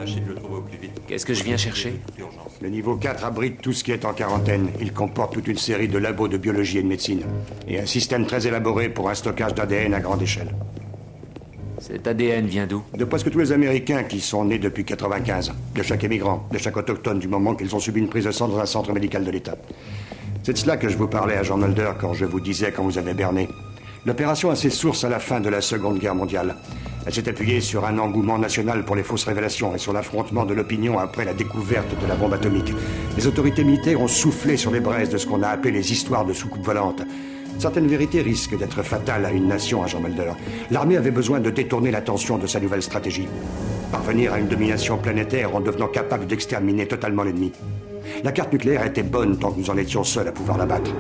Tâchez de le trouver au plus vite. Qu'est-ce que je viens chercher? Le niveau 4 abrite tout ce qui est en quarantaine. Il comporte toute une série de labos de biologie et de médecine. Et un système très élaboré pour un stockage d'ADN à grande échelle. Cet ADN vient d'où? De presque tous les Américains qui sont nés depuis 95. De chaque émigrant, de chaque autochtone, du moment qu'ils ont subi une prise de sang dans un centre médical de l'État. C'est de cela que je vous parlais à Jean Mulder quand je vous disais qu'on vous avait berné. L'opération a ses sources à la fin de la Seconde Guerre mondiale. Elle s'est appuyée sur un engouement national pour les fausses révélations et sur l'affrontement de l'opinion après la découverte de la bombe atomique. Les autorités militaires ont soufflé sur les braises de ce qu'on a appelé les histoires de soucoupes volantes. Certaines vérités risquent d'être fatales à une nation, à Jean Mulder. L'armée avait besoin de détourner l'attention de sa nouvelle stratégie. Parvenir à une domination planétaire en devenant capable d'exterminer totalement l'ennemi. La carte nucléaire était bonne tant que nous en étions seuls à pouvoir la battre.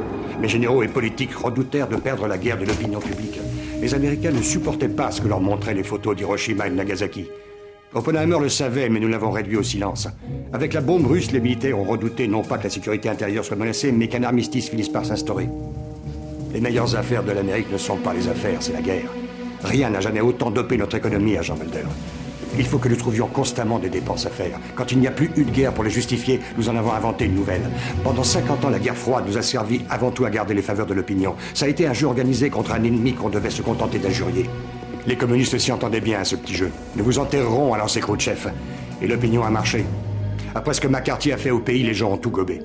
Mais généraux et politiques redoutèrent de perdre la guerre de l'opinion publique. Les Américains ne supportaient pas ce que leur montraient les photos d'Hiroshima et de Nagasaki. Oppenheimer le savait, mais nous l'avons réduit au silence. Avec la bombe russe, les militaires ont redouté non pas que la sécurité intérieure soit menacée, mais qu'un armistice finisse par s'instaurer. Les meilleures affaires de l'Amérique ne sont pas les affaires, c'est la guerre. Rien n'a jamais autant dopé notre économie à Jean Mulder. Il faut que nous trouvions constamment des dépenses à faire. Quand il n'y a plus eu de guerre pour les justifier, nous en avons inventé une nouvelle. Pendant 50 ans, la guerre froide nous a servi avant tout à garder les faveurs de l'opinion. Ça a été un jeu organisé contre un ennemi qu'on devait se contenter d'injurier. Les communistes s'y entendaient bien à ce petit jeu. Nous vous enterrerons, a lancé Khrouchtchev. Et l'opinion a marché. Après ce que McCarthy a fait au pays, les gens ont tout gobé.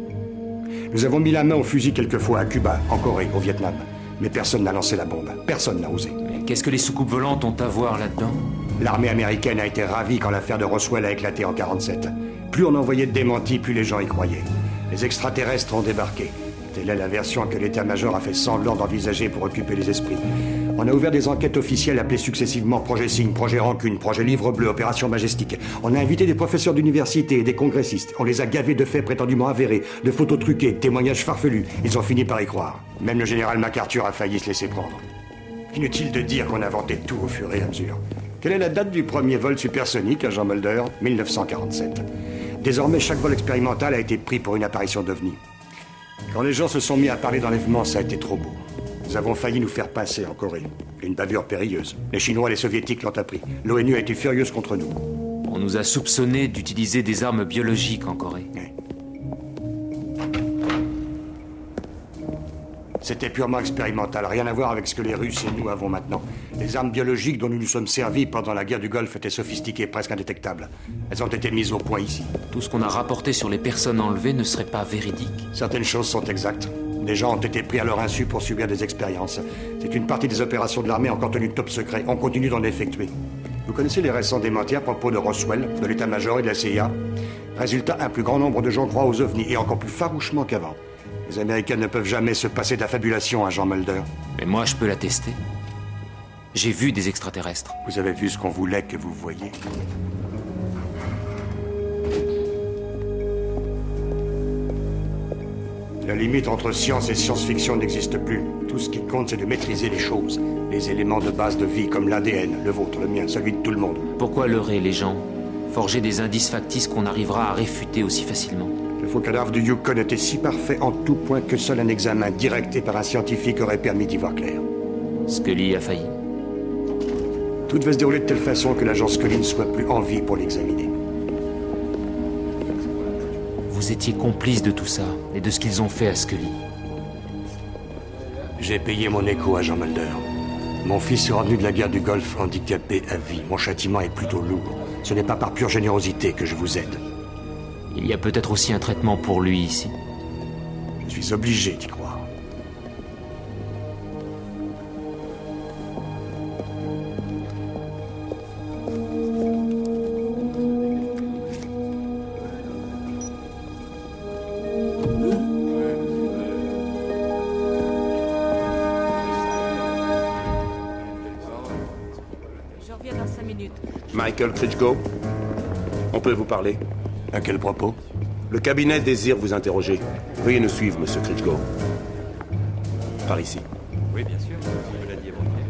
Nous avons mis la main au fusil quelquefois à Cuba, en Corée, au Vietnam. Mais personne n'a lancé la bombe. Personne n'a osé. Mais qu'est-ce que les soucoupes volantes ont à voir là-dedans? L'armée américaine a été ravie quand l'affaire de Roswell a éclaté en 47. Plus on envoyait de démentis, plus les gens y croyaient. Les extraterrestres ont débarqué. Telle est la version que l'état-major a fait semblant d'envisager pour occuper les esprits. On a ouvert des enquêtes officielles appelées successivement Projet Cygne, Projet Rancune, Projet Livre Bleu, Opération Majestic. On a invité des professeurs d'université et des congressistes. On les a gavés de faits prétendument avérés, de photos truquées, de témoignages farfelus. Ils ont fini par y croire. Même le général MacArthur a failli se laisser prendre. Inutile de dire qu'on inventait tout au fur et à mesure. Quelle est la date du premier vol supersonique à Jean Mulder? 1947. Désormais, chaque vol expérimental a été pris pour une apparition d'OVNI. Quand les gens se sont mis à parler d'enlèvement, ça a été trop beau. Nous avons failli nous faire pincer en Corée. Une bavure périlleuse. Les Chinois et les Soviétiques l'ont appris. L'ONU a été furieuse contre nous. On nous a soupçonnés d'utiliser des armes biologiques en Corée. Oui. C'était purement expérimental, rien à voir avec ce que les Russes et nous avons maintenant. Les armes biologiques dont nous nous sommes servis pendant la guerre du Golfe étaient sophistiquées, presque indétectables. Elles ont été mises au point ici. Tout ce qu'on a rapporté sur les personnes enlevées ne serait pas véridique. Certaines choses sont exactes. Des gens ont été pris à leur insu pour subir des expériences. C'est une partie des opérations de l'armée encore tenues top secret. On continue d'en effectuer. Vous connaissez les récents démentis à propos de Roswell, de l'état-major et de la CIA? Résultat, un plus grand nombre de gens croient aux ovnis, et encore plus farouchement qu'avant. Les Américains ne peuvent jamais se passer d'affabulation à Jean Mulder. Mais moi, je peux l'attester. J'ai vu des extraterrestres. Vous avez vu ce qu'on voulait que vous voyiez? La limite entre science et science-fiction n'existe plus. Tout ce qui compte, c'est de maîtriser les choses. Les éléments de base de vie, comme l'ADN, le vôtre, le mien, celui de tout le monde. Pourquoi leurrer les gens? Forger des indices factices qu'on arrivera à réfuter aussi facilement? Le faux cadavre du Yukon était si parfait en tout point que seul un examen directé par un scientifique aurait permis d'y voir clair. Scully a failli. Tout devait se dérouler de telle façon que l'agent Scully ne soit plus en vie pour l'examiner. Vous étiez complice de tout ça, et de ce qu'ils ont fait à Scully. J'ai payé mon écho à Jean Mulder. Mon fils est revenu de la guerre du Golfe handicapé à vie. Mon châtiment est plutôt lourd. Ce n'est pas par pure générosité que je vous aide. Il y a peut-être aussi un traitement pour lui ici. Je suis obligé d'y croire. Je reviens dans 5 minutes. Michael Critchko, on peut vous parler? À quel propos? Le cabinet désire vous interroger. Veuillez nous suivre, monsieur Critchko. Par ici. Oui, bien sûr. Je vous l'ai dit avant-hier.